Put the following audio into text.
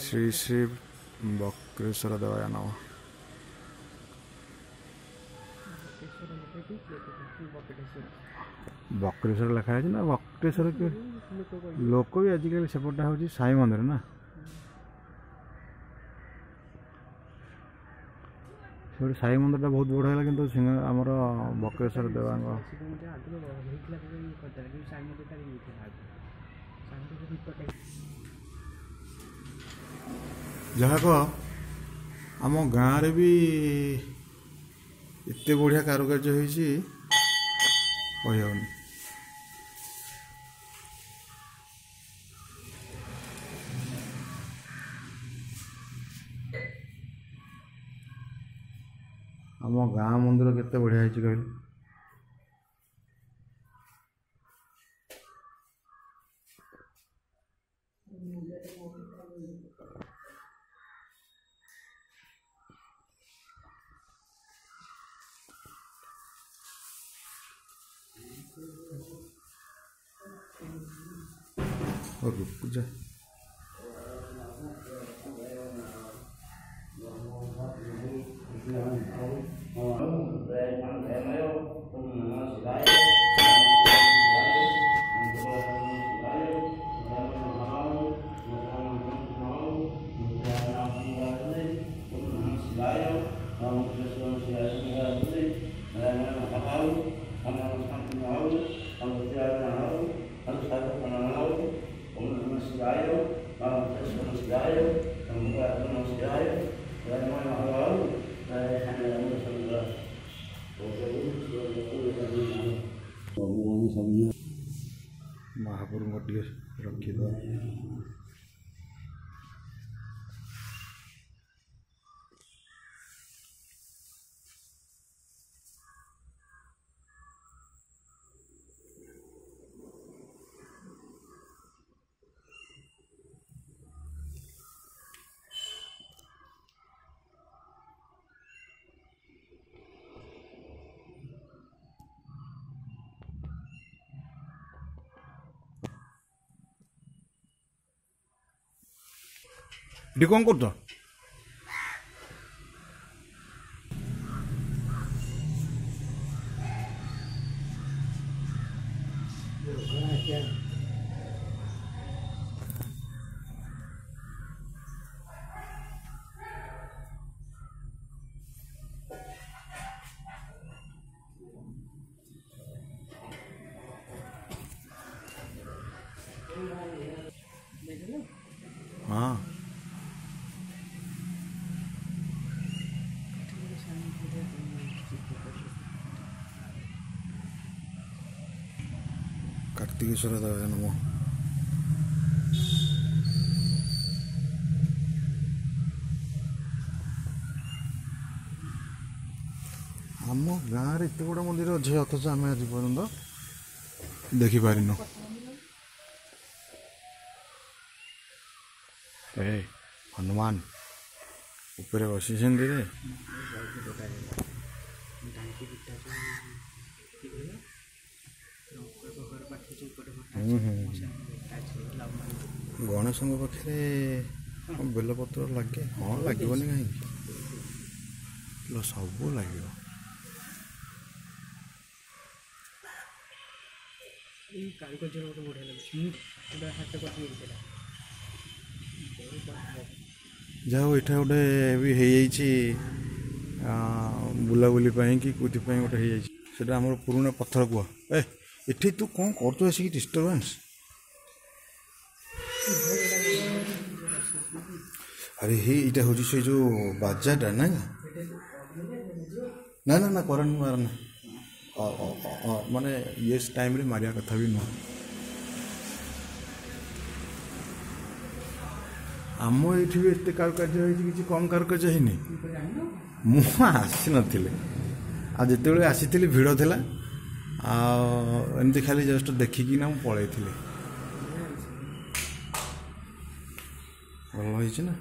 श्री श्री बक्रेश्वर देवाय नमः। बक्रेश्वर लिखा है ना, बक्रेश्वर के लोक भी आजिकल सेपटा हूँ साई मंदिर ना, से साई मंदिर टा बहुत बढ़िया लगे कि आमर बक्रेश्वर देवांग जहाँ कह आम गाँव रे भी एत बढ़िया कारुकार्य होती कहीहनी। आम गाँ मंदिर केते बढ़िया है कहल। पूजा महाप्रभु टे रखी डी कौन कर हाँ कार्तिकेश्वर देवाय नमः। आम गाँव एत बड़ा मंदिर अच्छे अथच आम आज पर्यंत देखी पारिन। हनुमान ऊपर बसी रे गणेश पाखे बेलपत्र लगे हाँ लगे कहीं सब लगे। जहाँ यहाँ गोटे भी बुलाबुली कि कौथि गोटे हो पुराना पत्थर कुआ एठी तू कौन कर डिस्टर्बेंस। अरे हे इटा हूँ से जो बाजाटा ना ना ना ना करन मारना माने ये टाइम रे मारिया कथा भी नुह। आम ये भी एत कारुकार्य किसी कम कारुकार्य है मुसी नी आज जिते आसी भिड़ थिला एमती खाली जस्ट देखिकी ना पलैली भल ना।